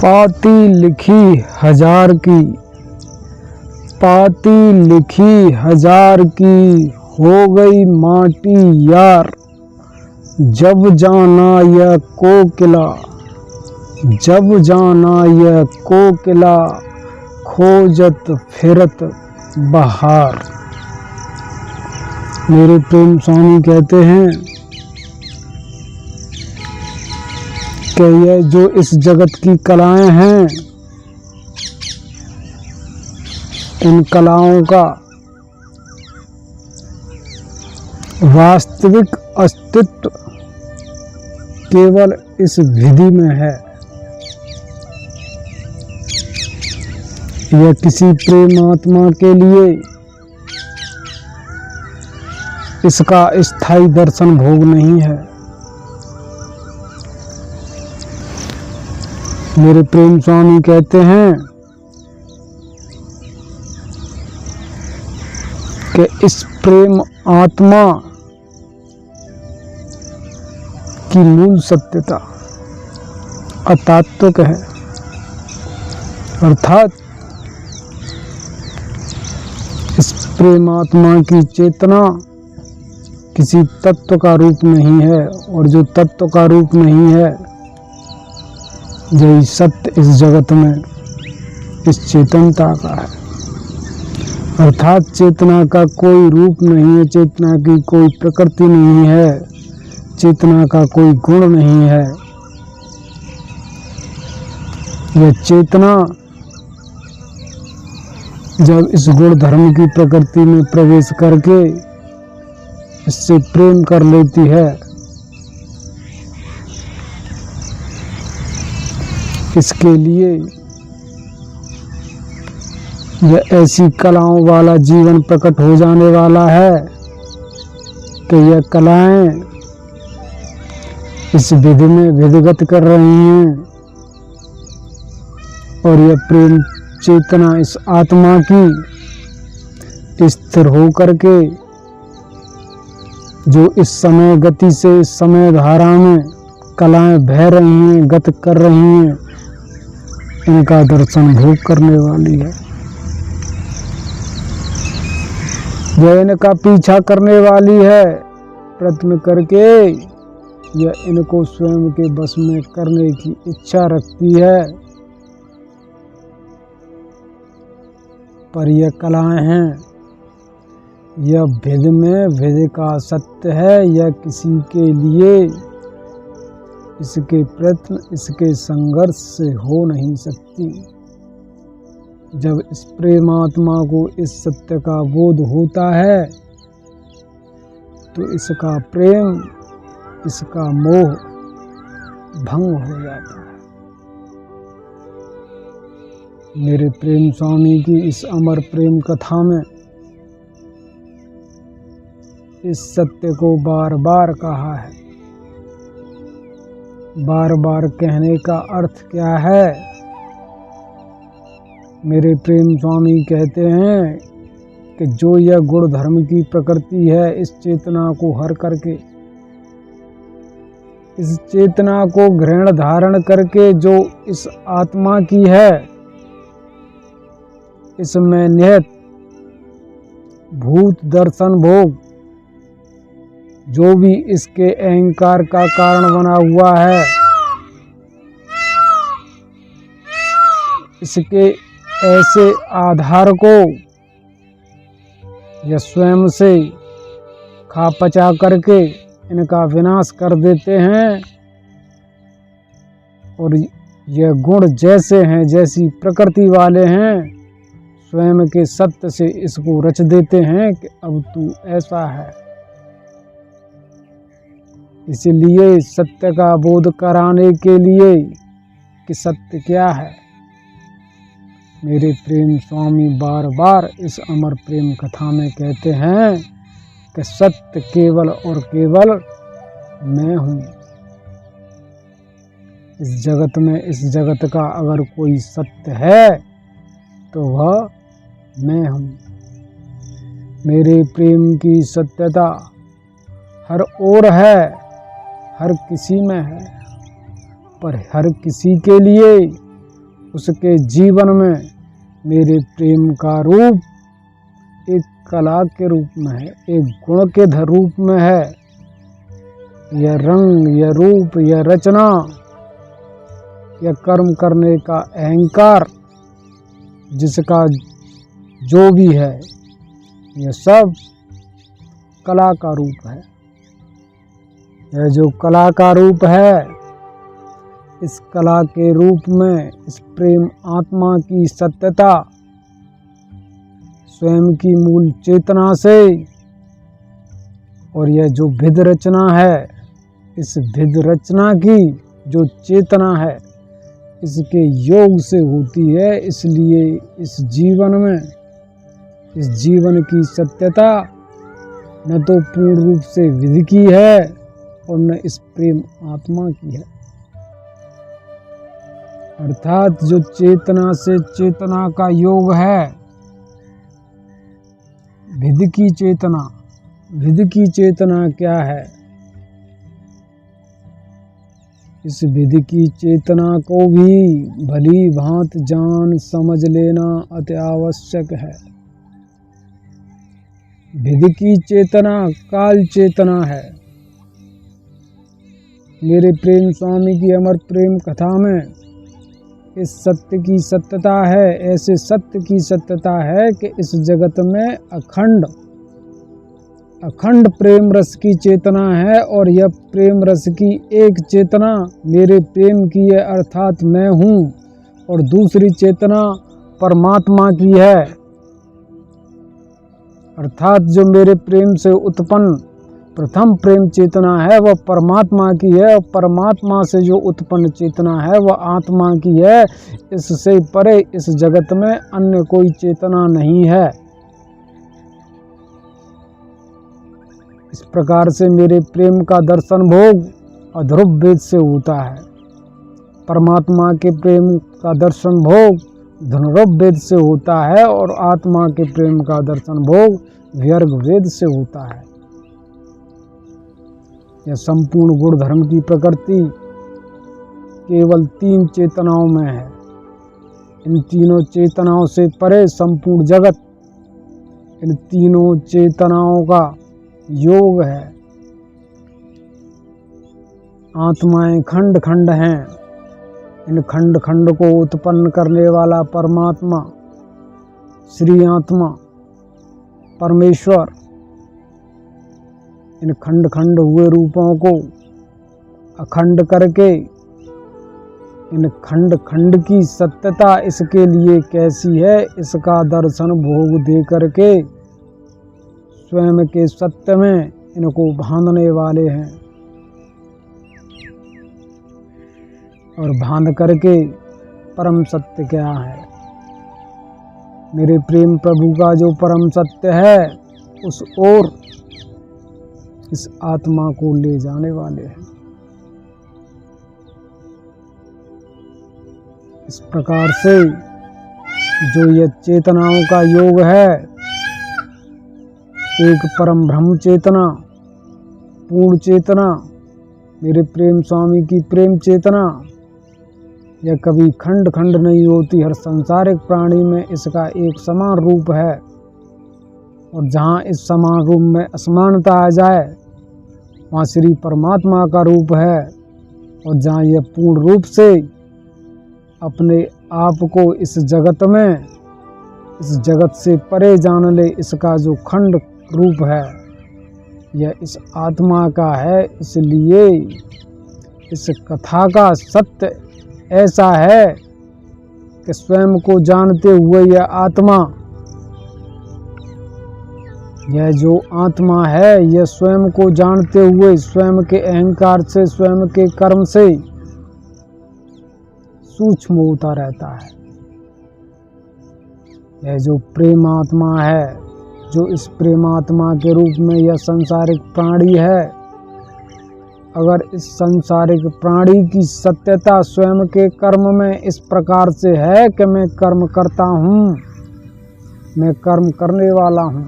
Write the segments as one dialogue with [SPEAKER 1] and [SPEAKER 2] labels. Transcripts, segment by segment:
[SPEAKER 1] पाती लिखी हजार की, पाती लिखी हजार की, हो गई माटी यार। जब जाना यह कोकिला, जब जाना यह कोकिला, खोजत फिरत बहार। मेरे प्रेम स्वामी कहते हैं कि यह जो इस जगत की कलाएं हैं, इन कलाओं का वास्तविक अस्तित्व केवल इस विधि में है। यह किसी प्रेमात्मा के लिए इसका स्थायी दर्शन भोग नहीं है। मेरे प्रेम स्वामी कहते हैं कि इस प्रेम आत्मा की मूल सत्यता अतात्विक है, अर्थात इस प्रेम आत्मा की चेतना किसी तत्व का रूप नहीं है, और जो तत्व का रूप नहीं है, यही सत्य इस जगत में इस चेतनता का है। अर्थात चेतना का कोई रूप नहीं है, चेतना की कोई प्रकृति नहीं है, चेतना का कोई गुण नहीं है। यह चेतना जब इस गुण धर्म की प्रकृति में प्रवेश करके इससे प्रेम कर लेती है, इसके लिए यह ऐसी कलाओं वाला जीवन प्रकट हो जाने वाला है कि यह कलाएं इस विधि में विधिगत कर रही हैं, और यह प्रेम चेतना इस आत्मा की स्थिर हो करके जो इस समय गति से इस समय धारा में कलाएं बह रही हैं, गत कर रही हैं, इनका दर्शन भोग करने वाली है। यह इनका पीछा करने वाली है, प्रयत्न करके यह इनको स्वयं के बस में करने की इच्छा रखती है। पर यह कलाएं हैं, यह भेद में भेद का सत्य है। यह किसी के लिए इसके प्रयत्न, इसके संघर्ष से हो नहीं सकती। जब इस प्रेमात्मा को इस सत्य का बोध होता है, तो इसका प्रेम, इसका मोह भंग हो जाता है। मेरे प्रेम स्वामी की इस अमर प्रेम कथा में इस सत्य को बार बार कहा है। बार बार कहने का अर्थ क्या है? मेरे प्रेम स्वामी कहते हैं कि जो यह गुण धर्म की प्रकृति है, इस चेतना को हर करके, इस चेतना को ग्रहण धारण करके जो इस आत्मा की है, इसमें निहित भूत दर्शन भोग जो भी इसके अहंकार का कारण बना हुआ है, इसके ऐसे आधार को यह स्वयं से खा पचा करके इनका विनाश कर देते हैं, और यह गुण जैसे हैं, जैसी प्रकृति वाले हैं, स्वयं के सत्य से इसको रच देते हैं कि अब तू ऐसा है। इसलिए सत्य का बोध कराने के लिए कि सत्य क्या है, मेरे प्रेम स्वामी बार बार इस अमर प्रेम कथा में कहते हैं कि सत्य केवल और केवल मैं हूँ। इस जगत में, इस जगत का अगर कोई सत्य है तो वह मैं हूँ। मेरे प्रेम की सत्यता हर ओर है, हर किसी में है, पर हर किसी के लिए उसके जीवन में मेरे प्रेम का रूप एक कला के रूप में है, एक गुण के रूप में है। यह रंग, यह रूप, यह रचना, यह कर्म करने का अहंकार, जिसका जो भी है, यह सब कला का रूप है। यह जो कला का रूप है, इस कला के रूप में इस प्रेम आत्मा की सत्यता स्वयं की मूल चेतना से, और यह जो भिद रचना है, इस भिद रचना की जो चेतना है, इसके योग से होती है। इसलिए इस जीवन में, इस जीवन की सत्यता न तो पूर्ण रूप से विधि की है और न इस प्रेम आत्मा की है। अर्थात जो चेतना से चेतना का योग है, विधि की चेतना। विधि की चेतना क्या है? इस विधि की चेतना को भी भली भांति जान समझ लेना अति आवश्यक है। विधि की चेतना काल चेतना है। मेरे प्रेम स्वामी की अमर प्रेम कथा में इस सत्य की सत्यता है, ऐसे सत्य की सत्यता है कि इस जगत में अखंड प्रेम रस की चेतना है, और यह प्रेम रस की एक चेतना मेरे प्रेम की है, अर्थात मैं हूँ, और दूसरी चेतना परमात्मा की है। अर्थात जो मेरे प्रेम से उत्पन्न प्रथम प्रेम चेतना है वह परमात्मा की है, और परमात्मा से जो उत्पन्न चेतना है वह आत्मा की है। इससे परे इस जगत में अन्य कोई चेतना नहीं है। इस प्रकार से मेरे प्रेम का दर्शन भोग अध्रुव से होता है। परमात्मा के प्रेम का दर्शन भोग धनुर्वेद से होता है, और आत्मा के प्रेम का दर्शन भोग व्यर्ग वेद से होता है। यह संपूर्ण गुण धर्म की प्रकृति केवल 3 चेतनाओं में है। इन तीनों चेतनाओं से परे संपूर्ण जगत इन तीनों चेतनाओं का योग है। आत्माएं खंड खंड हैं। इन खंड खंड को उत्पन्न करने वाला परमात्मा, श्री आत्मा, परमेश्वर, इन खंड खंड हुए रूपों को अखंड करके इन खंड खंड की सत्यता इसके लिए कैसी है, इसका दर्शन भोग दे करके स्वयं के सत्य में इनको बांधने वाले हैं, और बांध करके परम सत्य क्या है, मेरे प्रेम प्रभु का जो परम सत्य है, उस ओर इस आत्मा को ले जाने वाले हैं। इस प्रकार से जो यह चेतनाओं का योग है, एक परम ब्रह्म चेतना, पूर्ण चेतना, मेरे प्रेम स्वामी की प्रेम चेतना, यह कभी खंड खंड नहीं होती। हर सांसारिक प्राणी में इसका एक समान रूप है, और जहाँ इस समान रूप में असमानता आ जाए वहाँ श्री परमात्मा का रूप है, और जहाँ यह पूर्ण रूप से अपने आप को इस जगत में, इस जगत से परे जान ले, इसका जो खंड रूप है यह इस आत्मा का है। इसलिए इस कथा का सत्य ऐसा है कि स्वयं को जानते हुए यह आत्मा, यह जो आत्मा है, यह स्वयं को जानते हुए स्वयं के अहंकार से, स्वयं के कर्म से सूक्ष्म होता रहता है। यह जो प्रेमात्मा है, जो इस प्रेमात्मा के रूप में यह सांसारिक प्राणी है, अगर इस सांसारिक प्राणी की सत्यता स्वयं के कर्म में इस प्रकार से है कि मैं कर्म करता हूँ, मैं कर्म करने वाला हूँ,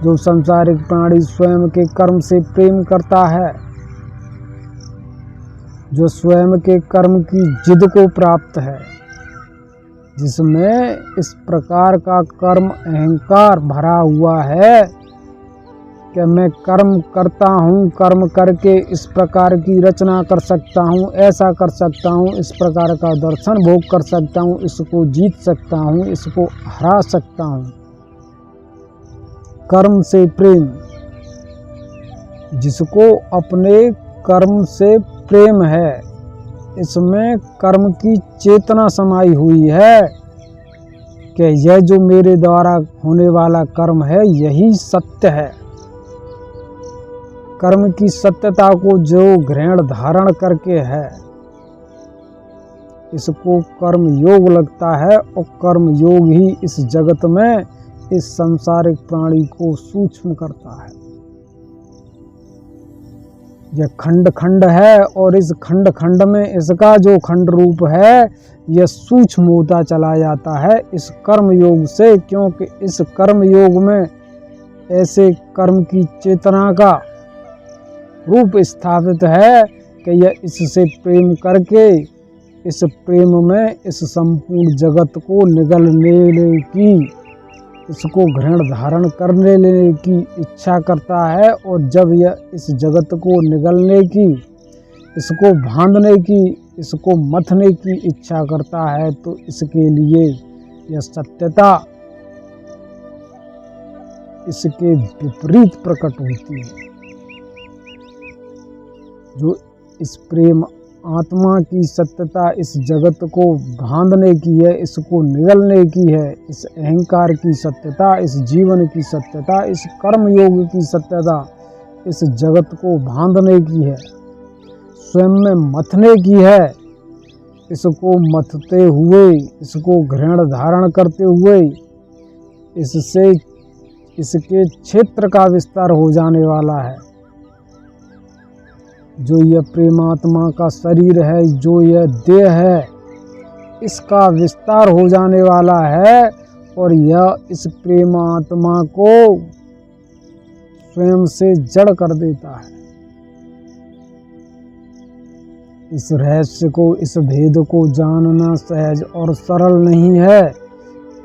[SPEAKER 1] जो सांसारिक प्राणी स्वयं के कर्म से प्रेम करता है, जो स्वयं के कर्म की जिद को प्राप्त है, जिसमें इस प्रकार का कर्म अहंकार भरा हुआ है कि मैं कर्म करता हूँ, कर्म करके इस प्रकार की रचना कर सकता हूँ, ऐसा कर सकता हूँ, इस प्रकार का दर्शन भोग कर सकता हूँ, इसको जीत सकता हूँ, इसको हरा सकता हूँ। कर्म से प्रेम, जिसको अपने कर्म से प्रेम है, इसमें कर्म की चेतना समाई हुई है कि यह जो मेरे द्वारा होने वाला कर्म है यही सत्य है। कर्म की सत्यता को जो ग्रहण धारण करके है, इसको कर्म योग लगता है और कर्म योग ही इस जगत में इस सांसारिक प्राणी को सूक्ष्म करता है। यह खंड खंड है और इस खंड खंड में इसका जो खंड रूप है यह सूक्ष्म होता चला जाता है इस कर्म योग से, क्योंकि इस कर्म योग में ऐसे कर्म की चेतना का रूप स्थापित है कि यह इससे प्रेम करके इस प्रेम में इस संपूर्ण जगत को निगल लेने की, इसको ग्रहण धारण करने लेने की इच्छा करता है। और जब यह इस जगत को निगलने की, इसको बांधने की, इसको मथने की इच्छा करता है तो इसके लिए यह सत्यता इसके विपरीत प्रकट होती है। जो इस प्रेम आत्मा की सत्यता इस जगत को बांधने की है, इसको निगलने की है, इस अहंकार की सत्यता, इस जीवन की सत्यता, इस कर्म योग की सत्यता इस जगत को बांधने की है, स्वयं में मथने की है। इसको मथते हुए, इसको ग्रहण धारण करते हुए इससे इसके क्षेत्र का विस्तार हो जाने वाला है। जो यह प्रेमात्मा का शरीर है, जो यह देह है, इसका विस्तार हो जाने वाला है और यह इस प्रेमात्मा को स्वयं से जड़ कर देता है। इस रहस्य को, इस भेद को जानना सहज और सरल नहीं है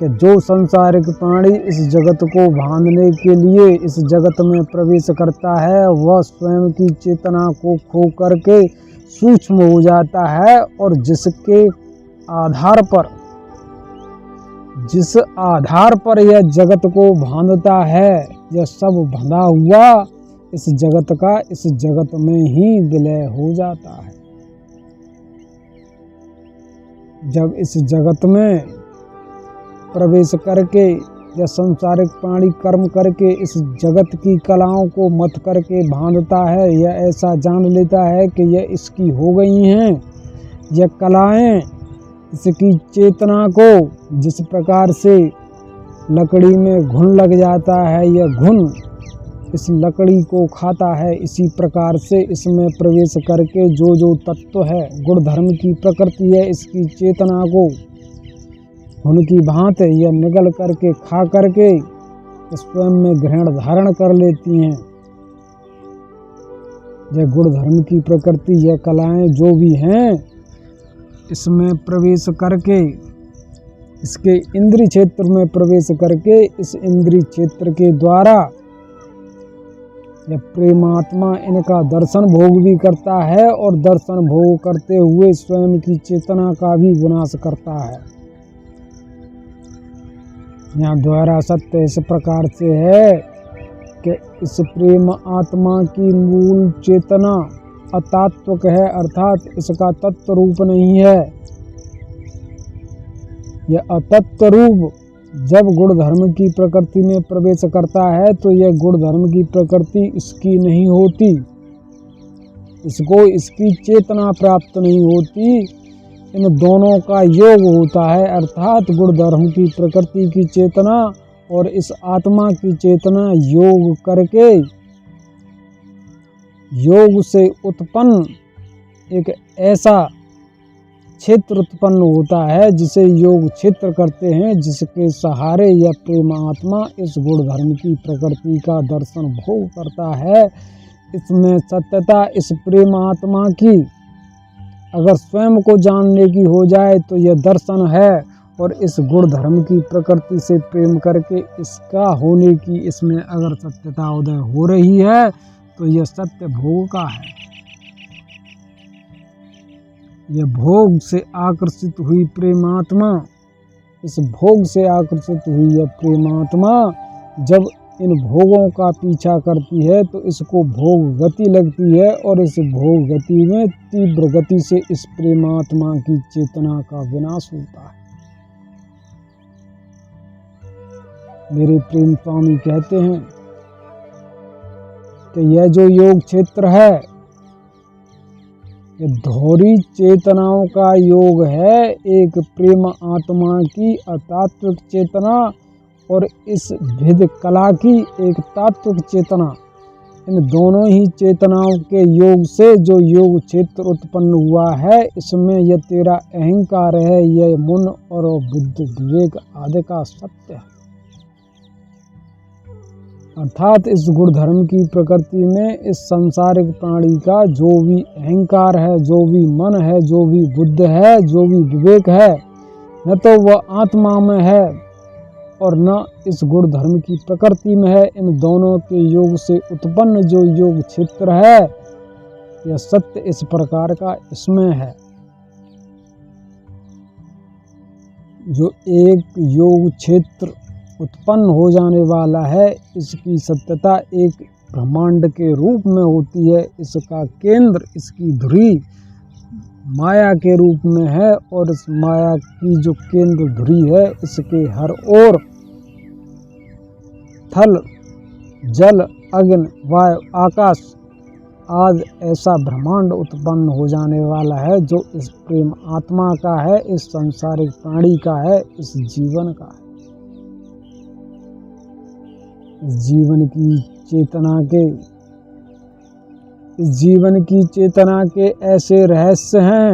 [SPEAKER 1] कि जो संसारिक प्राणी इस जगत को बांधने के लिए इस जगत में प्रवेश करता है वह स्वयं की चेतना को खो करके सूक्ष्म हो जाता है और जिस आधार पर यह जगत को बांधता है, यह सब बंधा हुआ इस जगत का इस जगत में ही विलय हो जाता है। जब इस जगत में प्रवेश करके यह संसारिक प्राणी कर्म करके इस जगत की कलाओं को मत करके बांधता है, यह ऐसा जान लेता है कि यह इसकी हो गई हैं, यह कलाएं इसकी चेतना को, जिस प्रकार से लकड़ी में घुन लग जाता है, यह घुन इस लकड़ी को खाता है, इसी प्रकार से इसमें प्रवेश करके जो जो तत्व है, गुण धर्म की प्रकृति है, इसकी चेतना को उनकी भांति यह निगल करके खा करके स्वयं में ग्रहण धारण कर लेती हैं। यह गुण धर्म की प्रकृति, यह कलाएं जो भी हैं, इसमें प्रवेश करके, इसके इंद्रिय क्षेत्र में प्रवेश करके इस इंद्रिय क्षेत्र के द्वारा यह प्रेमात्मा इनका दर्शन भोग भी करता है और दर्शन भोग करते हुए स्वयं की चेतना का भी विनाश करता है। यहाँ द्वारा सत्य इस प्रकार से है कि इस प्रेम आत्मा की मूल चेतना अतात्विक है, अर्थात इसका तत्व रूप नहीं है। यह अतत्व रूप जब गुण धर्म की प्रकृति में प्रवेश करता है तो यह गुण धर्म की प्रकृति इसकी नहीं होती, इसको इसकी चेतना प्राप्त नहीं होती, इन दोनों का योग होता है, अर्थात गुण धर्म की प्रकृति की चेतना और इस आत्मा की चेतना योग करके योग से उत्पन्न एक ऐसा क्षेत्र उत्पन्न होता है जिसे योग क्षेत्र करते हैं, जिसके सहारे यह प्रेमात्मा इस गुण धर्म की प्रकृति का दर्शन भोग करता है। इसमें सत्यता इस प्रेमात्मा की अगर स्वयं को जानने की हो जाए तो यह दर्शन है, और इस गुण धर्म की प्रकृति से प्रेम करके इसका होने की इसमें अगर सत्यता उदय हो रही है तो यह सत्य भोग का है। यह भोग से आकर्षित हुई प्रेमात्मा, इस भोग से आकर्षित हुई यह प्रेमात्मा जब इन भोगों का पीछा करती है तो इसको भोग गति लगती है, और इस भोग गति में तीव्र गति से इस प्रेमात्मा की चेतना का विनाश होता है। मेरे प्रेम स्वामी कहते हैं कि यह जो योग क्षेत्र है ये धौरी चेतनाओं का योग है, एक प्रेम आत्मा की अतात्विक चेतना और इस भेद कला की एक तात्विक चेतना। इन दोनों ही चेतनाओं के योग से जो योग क्षेत्र उत्पन्न हुआ है, इसमें यह तेरा अहंकार है, यह मन और बुद्ध विवेक आदि का सत्य है। अर्थात इस गुण धर्म की प्रकृति में इस सांसारिक प्राणी का जो भी अहंकार है, जो भी मन है, जो भी बुद्ध है, जो भी विवेक है, न तो वह आत्मा में है और न इस गुण धर्म की प्रकृति में है। इन दोनों के योग से उत्पन्न जो योग क्षेत्र है यह सत्य इस प्रकार का इसमें है। जो एक योग क्षेत्र उत्पन्न हो जाने वाला है, इसकी सत्यता एक ब्रह्मांड के रूप में होती है। इसका केंद्र, इसकी धुरी माया के रूप में है, और इस माया की जो केंद्र धुरी है इसके हर ओर थल, जल, अग्नि, वायु, आकाश आदि ऐसा ब्रह्मांड उत्पन्न हो जाने वाला है जो इस प्रेम आत्मा का है, इस सांसारिक प्राणी का है, इस जीवन का है। इस जीवन की चेतना के ऐसे रहस्य हैं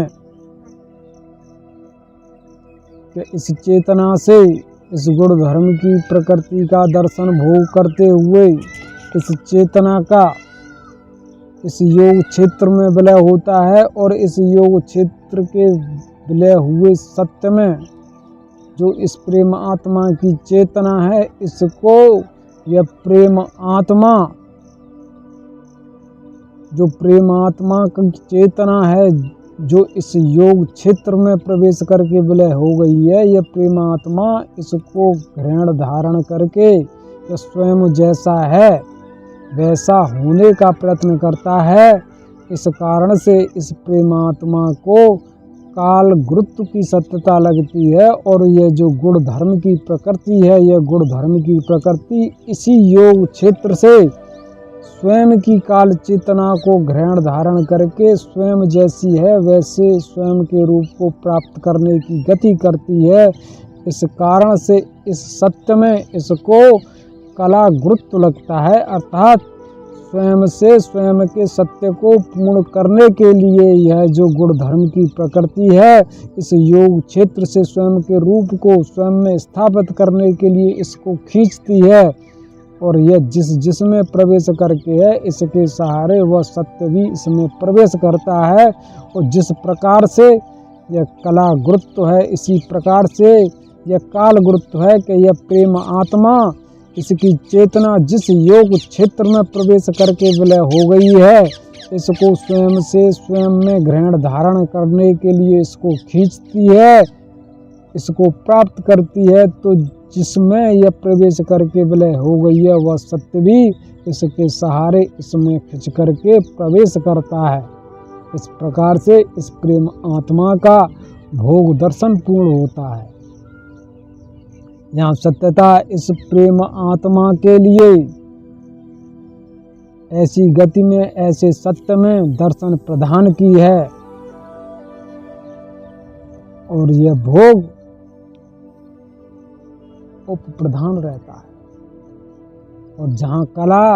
[SPEAKER 1] कि इस चेतना से इस गुण धर्म की प्रकृति का दर्शन भोग करते हुए इस चेतना का इस योग क्षेत्र में विलय होता है, और इस योग क्षेत्र के विलय हुए सत्य में जो इस प्रेम आत्मा की चेतना है, इसको यह प्रेम आत्मा, जो प्रेम आत्मा की चेतना है जो इस योग क्षेत्र में प्रवेश करके विलय हो गई है, यह प्रेम आत्मा इसको ग्रहण धारण करके यह स्वयं जैसा है वैसा होने का प्रयत्न करता है। इस कारण से इस प्रेम आत्मा को काल गुरुत्व की सत्यता लगती है, और यह जो गुण धर्म की प्रकृति है, यह गुण धर्म की प्रकृति इसी योग क्षेत्र से स्वयं की काल चेतना को ग्रहण धारण करके स्वयं जैसी है वैसे स्वयं के रूप को प्राप्त करने की गति करती है। इस कारण से इस सत्य में इसको कला गुरुत्व लगता है, अर्थात स्वयं से स्वयं के सत्य को पूर्ण करने के लिए यह जो गुण धर्म की प्रकृति है इस योग क्षेत्र से स्वयं के रूप को स्वयं में स्थापित करने के लिए इसको खींचती है, और यह जिसमें प्रवेश करके है इसके सहारे वह सत्य भी इसमें प्रवेश करता है। और जिस प्रकार से यह कला गुरुत्व है, इसी प्रकार से यह काल गुरुत्व है कि यह प्रेम आत्मा इसकी चेतना जिस योग क्षेत्र में प्रवेश करके विलय हो गई है, इसको स्वयं से स्वयं में ग्रहण धारण करने के लिए इसको खींचती है, इसको प्राप्त करती है। तो जिसमें यह प्रवेश करके विलय हो गई है वह सत्य भी इसके सहारे इसमें खिंच करके प्रवेश करता है। इस प्रकार से इस प्रेम आत्मा का भोग दर्शन पूर्ण होता है। यहाँ सत्यता इस प्रेम आत्मा के लिए ऐसी गति में, ऐसे सत्य में दर्शन प्रदान की है, और यह भोग उप प्रधान रहता है। और जहाँ कला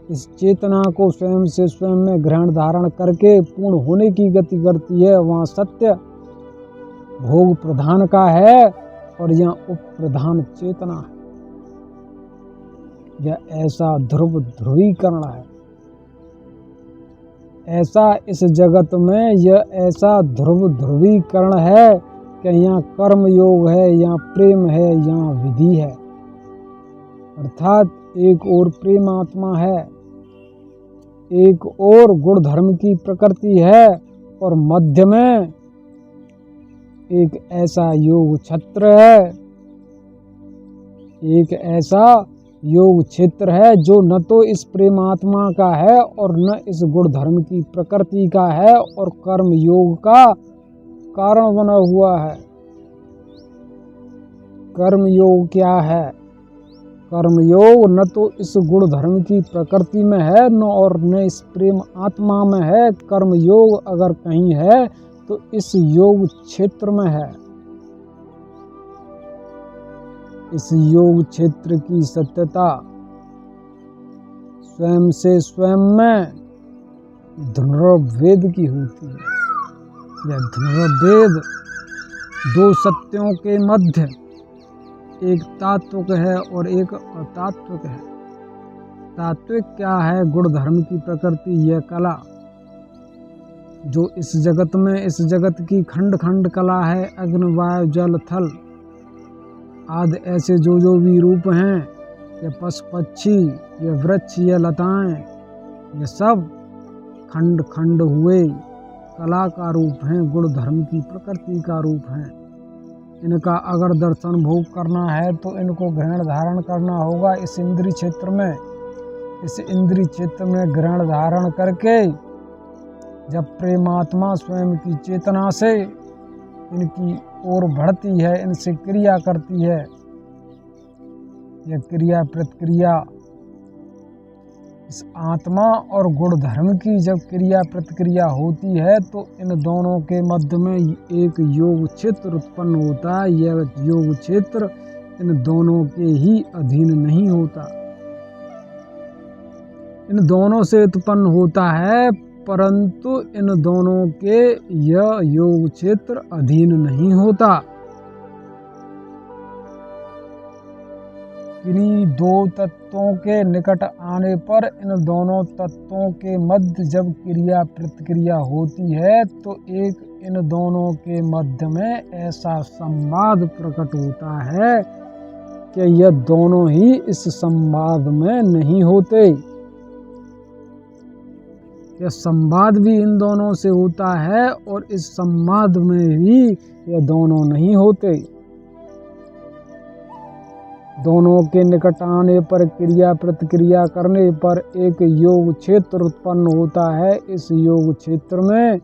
[SPEAKER 1] इस चेतना को स्वयं से स्वयं में ग्रहण धारण करके पूर्ण होने की गति करती है, वहाँ सत्य भोग प्रधान का है, और यहाँ उप प्रधान चेतना है। यह ऐसा ध्रुवीकरण है, ऐसा इस जगत में यह ऐसा ध्रुवीकरण है कि यहाँ कर्म योग है, यहाँ प्रेम है, यहाँ विधि है। अर्थात एक और प्रेम आत्मा है, एक और गुण धर्म की प्रकृति है और मध्य में एक ऐसा योग क्षेत्र है, एक ऐसा योग क्षेत्र है जो न तो इस प्रेमात्मा का है और न इस गुण धर्म की प्रकृति का है और कर्म योग का कारण बना हुआ है। कर्म योग क्या है? कर्म योग न तो इस गुण धर्म की प्रकृति में है न इस प्रेम आत्मा में है। कर्म योग अगर कहीं है तो इस योग क्षेत्र में है। इस योग क्षेत्र की सत्यता स्वयं से स्वयं में धनुर्वेद की होती है। यह धनुर्वेद दो सत्यों के मध्य एक तात्विक है और एक अतात्विक है। तात्विक क्या है? गुण धर्म की प्रकृति, यह कला जो इस जगत में, इस जगत की खंड खंड कला है। अग्नि वायु जल थल आदि ऐसे जो भी रूप हैं, ये पशु पक्षी, ये वृक्ष, ये लताएं, ये सब खंड खंड हुए कला का रूप हैं, गुण धर्म की प्रकृति का रूप हैं। इनका अगर दर्शन भोग करना है तो इनको ग्रहण धारण करना होगा इस इंद्रिय क्षेत्र में। इस इंद्रिय क्षेत्र में ग्रहण धारण करके जब प्रेमात्मा स्वयं की चेतना से इनकी ओर बढ़ती है, इनसे क्रिया करती है, यह क्रिया प्रतिक्रिया इस आत्मा और गुण धर्म की जब क्रिया प्रतिक्रिया होती है तो इन दोनों के मध्य में एक योग क्षेत्र उत्पन्न होता है। यह योग क्षेत्र इन दोनों के ही अधीन नहीं होता, इन दोनों से उत्पन्न होता है, परंतु इन दोनों के यह योग क्षेत्र अधीन नहीं होता। किन्हीं दो तत्वों के निकट आने पर इन दोनों तत्वों के मध्य जब क्रिया प्रतिक्रिया होती है तो एक इन दोनों के मध्य में ऐसा संवाद प्रकट होता है कि यह दोनों ही इस संवाद में नहीं होते। यह संवाद भी इन दोनों से होता है और इस संवाद में भी यह दोनों नहीं होते। दोनों के निकट आने पर क्रिया प्रतिक्रिया करने पर एक योग क्षेत्र उत्पन्न होता है। इस योग क्षेत्र में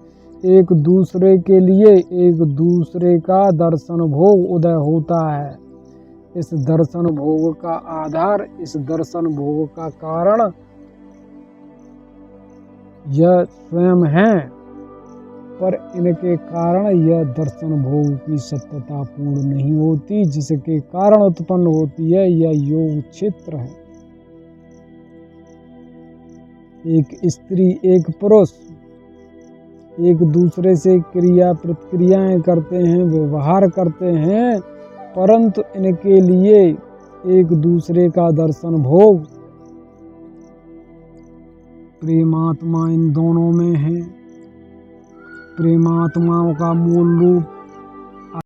[SPEAKER 1] एक दूसरे के लिए एक दूसरे का दर्शन भोग उदय होता है। इस दर्शन भोग का आधार, इस दर्शन भोग का कारण यह स्वयं है, पर इनके कारण यह दर्शन भोग की सत्यता पूर्ण नहीं होती, जिसके कारण उत्पन्न होती है यह योग क्षेत्र है। एक स्त्री एक पुरुष एक दूसरे से क्रिया प्रतिक्रियाएं करते हैं, व्यवहार करते हैं, परंतु इनके लिए एक दूसरे का दर्शन भोग प्रेमात्मा इन दोनों में है। प्रेमात्माओं का मूल रूप